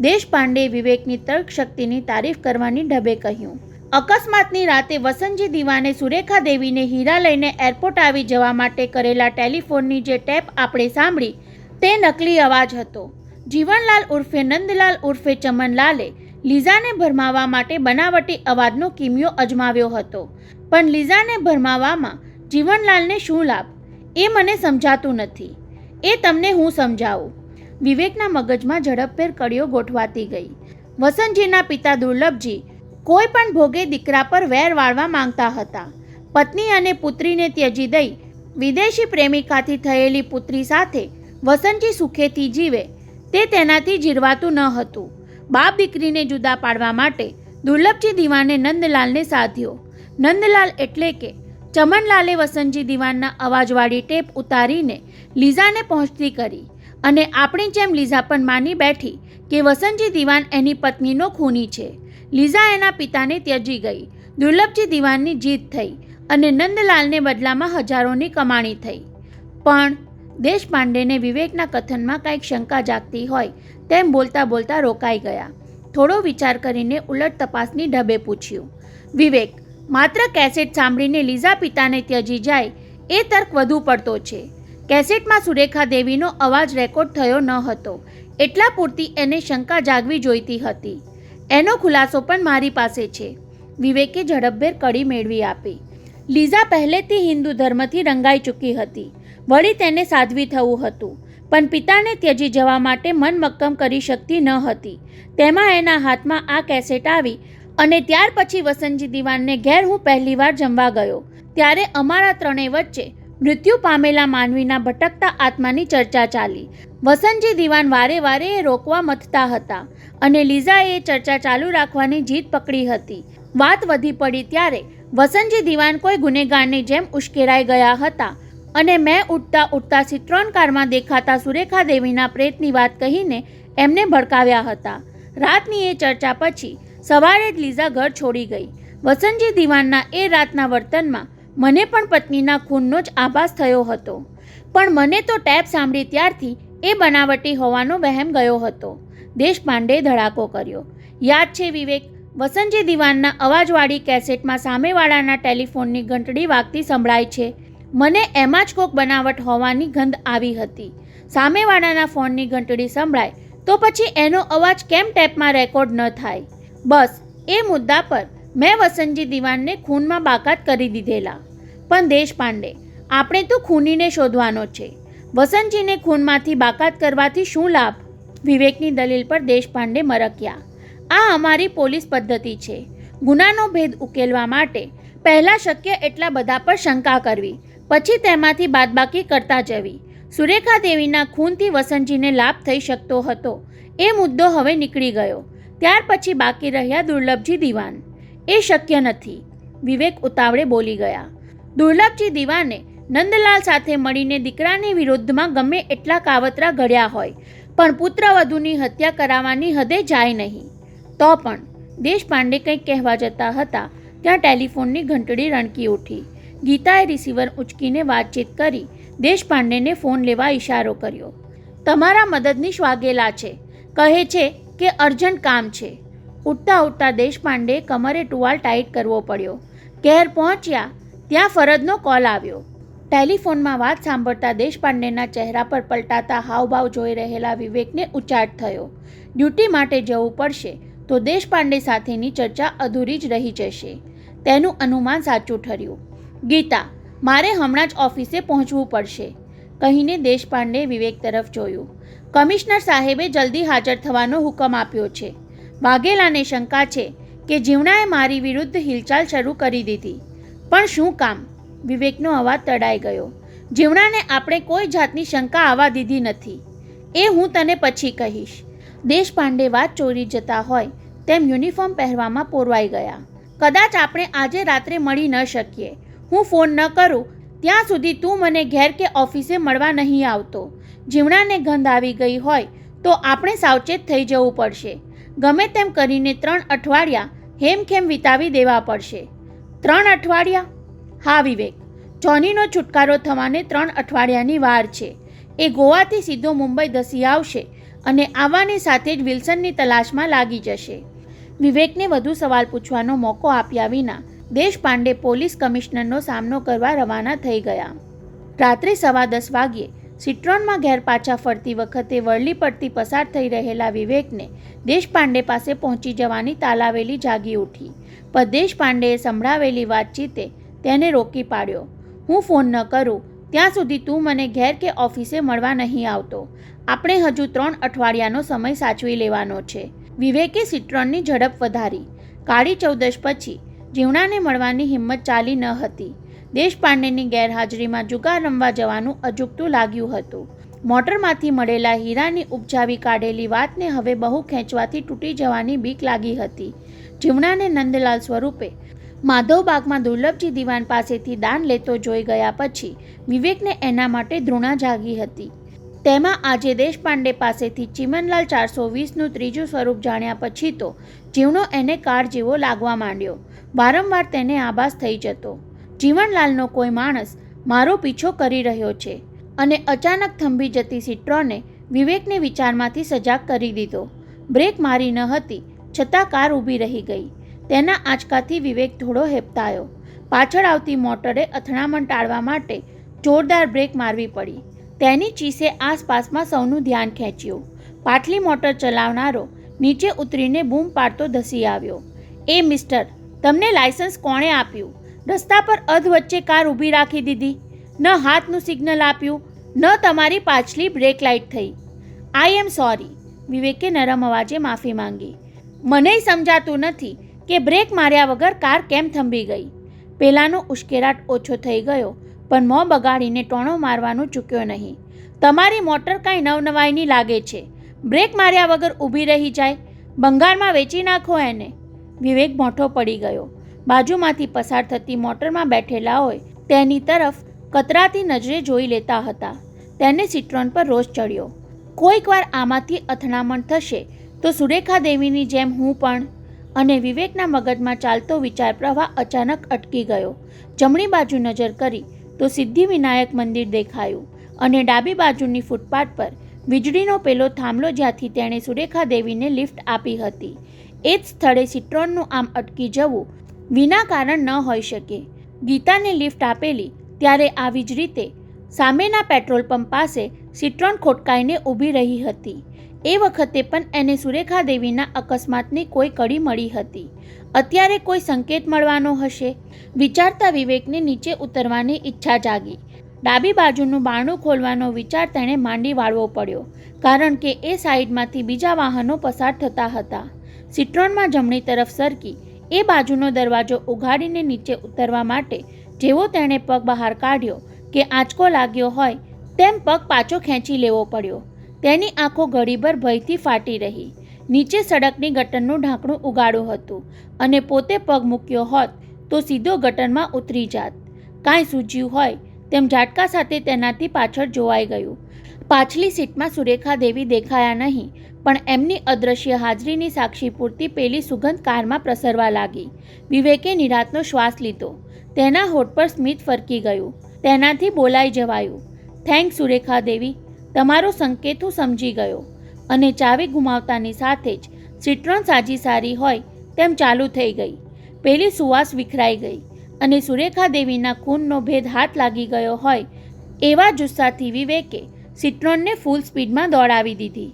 દેશપાંડેએ વિવેકની તર્કશક્તિની તારીફ કરવાની ઢબે કહ્યું. અકસ્માતની રાતે વસંતજી દિવાને સુરેખા દેવીને હીરા લઈને એરપોર્ટ આવી જવા માટે કરેલા ટેલિફોનની જે ટેપ આપણે સાંભળી તે નકલી અવાજ હતો. જીવનલાલ ઉર્ફે નંદલાલ ઉર્ફે ચમનલાલે લીઝાને ભરમાવવા માટે બનાવટી અવાજનો કિમિયો અજમાવ્યો હતો. પણ લીઝાને ભરમાવવામાં જીવનલાલને શું લાભ? એ મને સમજાતું નથી. એ તમને હું સમજાવું. વિવેકના મગજમાં ઝડપભેર કડીઓ ગોઠવાતી ગઈ. વસંતજીના પિતા દુર્લભજી કોઈ પણ ભોગે દીકરા પર વેર વાળવા માંગતા હતા. પત્ની અને પુત્રીને ત્યજી દઈ વિદેશી પ્રેમિકાથી થયેલી પુત્રી સાથે વસંતજી સુખેથી જીવે તે તેનાથી જીરવાતું ન હતું. બાપ દીકરીને જુદા પાડવા માટે દુર્લભજી દિવાને નંદલાલને સાધ્યો. નંદલાલ એટલે કે ચમનલાલે વસંતજી દિવાનના અવાજવાળી ટેપ ઉતારીને લીઝાને પહોંચતી કરી અને આપણી જેમ લીઝા પણ માની બેઠી કે વસંતજી દિવાન એની પત્નીનો ખૂની છે. લીઝા એના પિતાને ત્યજી ગઈ. દુર્લભજી દિવાનની જીત થઈ અને નંદલાલને બદલામાં હજારોની કમાણી થઈ. પણ દેશપાંડેને વિવેકના કથનમાં કંઈક શંકા જાગતી હોય તેમ બોલતા બોલતા રોકાઈ ગયા. થોડો વિચાર કરીને ઉલટ તપાસની ઢબે પૂછ્યું. વિવેક, માત્ર કેસેટ સાંભળીને લીઝા પિતાને ત્યજી જાય એ તર્ક વધુ પડતો છે. કેસેટમાં સુરેખા દેવીનો અવાજ રેકોર્ડ થયો ન હતો. એટલા પૂરતી એને શંકા જાગવી જોઈતી હતી. એનો ખુલાસો પણ મારી પાસે છે. વિવેકે ઝડપભેર કડી મેળવી આપી. લીઝા પહેલેથી હિન્દુ ધર્મથી રંગાઈ ચૂકી હતી. વળી તેને સાધ્વી થવું હતું, પણ પિતાને ત્યજી જવા માટે મન મક્કમ કરી શકતી ન હતી. તેમાં એના હાથમાં આ કેસેટ આવી અને ત્યાર પછી વસંતજી દિવાનને ઘેર હું પહેલીવાર જમવા ગયો ત્યારે અમારા ત્રણેય વચ્ચે મૃત્યુ પામેલા માનવીના ભટકતા આત્માની ચર્ચા ચાલી. વસંતજી દિવાન વારે વારે એ રોકવા મથતા હતા અને લીઝાએ એ ચર્ચા ચાલુ રાખવાની જીદ પકડી હતી. વાત વધી પડી ત્યારે વસંતજી દિવાન કોઈ ગુનેગારની જેમ ઉશ્કેરાઈ ગયા હતા અને મેં ઉઠતા ઉઠતા સિટ્રોન કારમાં દેખાતા સુરેખા દેવીના પ્રેતની વાત કહીને એમને ભડકાવ્યા હતા. રાતની એ ચર્ચા પછી સવારે જ લીઝા ઘર છોડી ગઈ. વસંતજી દિવાનના એ રાતના વર્તનમાં મને પણ પત્નીના ખૂનનો જ આભાસ થયો હતો, પણ મને તો ટેપ સાંભળી ત્યારથી એ બનાવટી હોવાનો વહેમ ગયો હતો. દેશપાંડેએ ધડાકો કર્યો. યાદ છે વિવેક, વસંતજી દિવાનના અવાજવાળી કેસેટમાં સામેવાળાના ટેલિફોનની ઘંટડી વાગતી સંભળાય છે. મને એમાં જ કોક બનાવટ હોવાની ગંધ આવી હતી. સામેવાળાના ફોનની ઘંટડી સંભળાય તો પછી એનો અવાજ કેમ ટેપમાં રેકોર્ડ ન થાય? બસ એ મુદ્દા પર મેં વસંતજી દિવાનને ખૂનમાં બાકાત કરી દીધેલા. પણ દેશપાંડે, આપણે તો ખૂનીને શોધવાનો છે. વસંતજીને ખૂનમાંથી બાકાત કરવાથી શું લાભ? વિવેકની દલીલ પર દેશપાંડે મરક્યા. આ અમારી પોલીસ પદ્ધતિ છે. ગુનાનો ભેદ ઉકેલવા માટે પહેલાં શક્ય એટલા બધા પર શંકા કરવી, પછી તેમાંથી બાદબાકી કરતા જવી. સુરેખા દેવીના ખૂનથી વસંતજીને લાભ થઈ શકતો હતો એ મુદ્દો હવે નીકળી ગયો. ત્યાર પછી બાકી રહ્યા દુર્લભજી દિવાન. એ શક્ય નથી, વિવેક ઉતાવળે બોલી ગયા. દુર્લભજી દિવાને નંદલાલ સાથે મળીને દીકરાની વિરુદ્ધમાં ગમે એટલા કાવતરા ઘડ્યા હોય, પણ પુત્રવધૂની હત્યા કરાવવાની હદે જાય નહીં. તો પણ દેશપાંડે કંઈક કહેવા જતા હતા ત્યાં ટેલિફોનની ઘંટડી રણકી ઉઠી. ગીતાએ રિસીવર ઉંચકીને વાતચીત કરી દેશપાંડેને ફોન લેવા ઇશારો કર્યો. તમારા મદદનીશ વાઘેલા છે, કહે છે કે અર્જન્ટ કામ છે. ઉઠતા ઉઠતા દેશપાંડે કમરે ટુવાલ ટાઈટ કરવો પડ્યો. ઘેર પહોંચ્યા ત્યાં ફરજનો કોલ આવ્યો. ટેલિફોનમાં વાત સાંભળતા દેશપાંડેના ચહેરા પર પલટાતા હાવભાવ જોઈ રહેલા વિવેકને ઉચાટ થયો. ડ્યુટી માટે જવું પડશે તો દેશપાંડે સાથેની ચર્ચા અધૂરી જ રહી જશે. તેનું અનુમાન સાચું ઠર્યું. ગીતા, મારે હમણાં જ ઓફિસે પહોંચવું પડશે, કહીને દેશપાંડે વિવેક તરફ જોયું. કમિશનર સાહેબે જલ્દી હાજર થવાનો હુકમ આપ્યો છે. વાઘેલાને શંકા છે કે જીવણાએ મારી વિરુદ્ધ હિલચાલ શરૂ કરી દીધી. પણ શું કામ? વિવેકનો અવાજ તડાઈ ગયો. જીવણાને આપણે કોઈ જાતની શંકા આવવા દીધી નથી. એ હું તને પછી કહીશ. દેશપાંડે વાત ચોરી જતા હોય તેમ યુનિફોર્મ પહેરવામાં પોરવાઈ ગયા. કદાચ આપણે આજે રાત્રે મળી ન શકીએ. હું ફોન ન કરું ત્યાં સુધી તું મને ઘેર કે ઓફિસે મળવા નહીં આવતો. જીવણાને ગંધ આવી ગઈ હોય તો આપણે સાવચેત થઈ જવું પડશે. ગમે તેમ કરીને 3 અઠવાડિયા હેમખેમ વિતાવી દેવા પડશે. 3 અઠવાડિયા? હા વિવેક, જોનીનો છુટકારો થવાને 3 અઠવાડિયાની વાર છે. એ ગોવાથી સીધો મુંબઈ ધસી આવશે અને આવવાની સાથે જ વિલ્સનની તલાશમાં લાગી જશે. વિવેકને વધુ સવાલ પૂછવાનો મોકો આપ્યા વિના દેશપાંડે પોલીસ કમિશનરનો સામનો કરવા રવાના થઈ ગયા. રાત્રે 10:15 વાગ્યે સિટ્રોનમાં ઘેર પાછા ફરતી વખતે વરલી પડતી પસાર થઈ રહેલા વિવેકને દેશપાંડે પાસે પહોંચી જવાની તાલાવેલી જાગી ઉઠી. પણ દેશપાંડેએ સંભળાવેલી વાતચીતે તેને રોકી પાડ્યો. હું ફોન ન કરું ત્યાં સુધી તું મને ઘેર કે ઓફિસે મળવા નહીં આવતો. આપણે હજુ 3 અઠવાડિયાનો સમય સાચવી લેવાનો છે. વિવેકે સિટ્રોનની ઝડપ વધારી. કાળી ચૌદશ પછી જીવણાને મળવાની હિંમત ચાલી ન હતી. દેશપાંડેની ગેરહાજરીમાં જુગાર રમવા જવાનું અજુગતું લાગ્યું હતું. મોટરમાંથી મળેલા હીરાની ઉપજાવી કાઢેલી વાતને હવે બહુ ખેંચવાથી તૂટી જવાની બીક લાગી હતી. જીવણાને નંદલાલ સ્વરૂપે માધવબાગમાં દુર્લભજી દિવાન પાસેથી દાન લેતો જોઈ ગયા પછી વિવેકને એના માટે ધૃણા જાગી હતી. તેમાં આજે દેશપાંડે પાસેથી ચીમનલાલ 420નું ત્રીજું સ્વરૂપ જાણ્યા પછી તો જીવણો એને કાળ જેવો લાગવા માંડ્યો. વારંવાર તેને આભાસ થઈ જતો, જીવનલાલનો કોઈ માણસ મારો પીછો કરી રહ્યો છે. અને અચાનક થંભી જતી સિટ્રોને વિવેકને વિચારમાંથી સજાગ કરી દીધો. બ્રેક મારી ન હતી છતાં કાર ઊભી રહી ગઈ. તેના આંચકાથી વિવેક થોડો હેબતાયો. પાછળ આવતી મોટરે અથડામણ ટાળવા માટે જોરદાર બ્રેક મારવી પડી. તેની ચીસે આસપાસમાં સૌનું ધ્યાન ખેંચ્યું. પાછલી મોટર ચલાવનારો નીચે ઉતરીને બૂમ પાડતો ધસી આવ્યો. એ મિસ્ટર, તમને લાયસન્સ કોણે આપ્યું? રસ્તા પર અધ વચ્ચે કાર ઊભી રાખી દીધી. ન હાથનું સિગ્નલ આપ્યું, ન તમારી પાછલી બ્રેક લાઇટ થઈ. આઈ એમ સોરી, વિવેકે નરમ અવાજે માફી માંગી. મને સમજાતું નથી કે બ્રેક માર્યા વગર કાર કેમ થંભી ગઈ. પેલાનો ઉશ્કેરાટ ઓછો થઈ ગયો પણ મોં બગાડીને ટોણો મારવાનું ચૂક્યો નહીં. તમારી મોટર કાંઈ નવનવાઈની લાગે છે. બ્રેક માર્યા વગર ઊભી રહી જાય. બંગાળમાં વેચી નાખો એને. વિવેક મોઠો પડી ગયો. બાજુમાંથી પસાર થતી મોટરમાં બેઠેલા હોય તેની તરફ કતરાતી નજરે જોઈ લેતા હતા. તેને સિટ્રોન પર રોષ ચડ્યો. કોઈક વાર આમાંથી અથડામણ થશે તો સુરેખા દેવીની જેમ હું પણ. અને વિવેકના મગજમાં ચાલતો વિચાર પ્રવાહ અચાનક અટકી ગયો. જમણી બાજુ નજર કરી તો સિદ્ધિવિનાયક મંદિર દેખાયું અને ડાબી બાજુની ફૂટપાથ પર વીજળીનો પેલો થાંભલો જ્યાંથી તેણે સુરેખા દેવીને લિફ્ટ આપી હતી. એ જ સ્થળે સિટ્રોનનું આમ અટકી જવું વિના કારણ ન હોઈ શકે. ગીતાને લિફ્ટ આપેલી ત્યારે આવી જ રીતે સામેના પેટ્રોલ પંપ પાસે સિટ્રોન ખોટકાઈને ઊભી રહી હતી. એ વખતે પણ એને સુરેખા દેવીના અકસ્માતની કોઈ કડી મળી હતી. અત્યારે કોઈ સંકેત મળવાનો હશે વિચારતા વિવેકને નીચે ઉતરવાની ઈચ્છા જાગી. ડાબી બાજુનું બારણું ખોલવાનો વિચાર તેણે માંડી વાળવો પડ્યો, કારણ કે એ સાઈડમાંથી બીજા વાહનો પસાર થતા હતા. સિટ્રોનમાં જમણી તરફ સરકી એ બાજુનો દરવાજો ઉઘાડીને નીચે ઉતરવા માટે જેવો તેણે પગ બહાર કાઢ્યો કે આંચકો લાગ્યો હોય તેમ પગ પાછો ખેંચી લેવો પડ્યો. તેની આંખો ઘડીભર ભયથી ફાટી રહી. નીચે સડકની ગટરનું ઢાંકણું ઉગાડું હતું અને પોતે પગ મૂક્યો હોત તો સીધો ગટરમાં ઉતરી જાત. કાંઈ સૂઝ્યું હોય તેમ ઝાટકા સાથે તેનાથી પાછળ જોવાઈ ગયું. પાછલી સીટમાં સુરેખા દેવી દેખાયા નહીં, પણ એમની અદૃશ્ય હાજરીની સાક્ષી પૂરતી પેલી સુગંધ કારમાં પ્રસરવા લાગી. વિવેકે નિરાંતનો શ્વાસ લીધો. તેના હોઠ પર સ્મિત ફરકી ગયું. તેનાથી બોલાઈ જવાયું, થેન્ક્સ સુરેખા દેવી, તમારો સંકેત હું સમજી ગયો. અને ચાવી ગુમાવતાની સાથે જ સિટ્રોન સાજી સારી હોય તેમ ચાલુ થઈ ગઈ. પેલી સુવાસ વિખરાઈ ગઈ અને સુરેખા દેવીના ખૂનનો ભેદ હાથ લાગી ગયો હોય એવા જુસ્સાથી વિવેકે સિટ્રોનને ફૂલ સ્પીડમાં દોડાવી દીધી.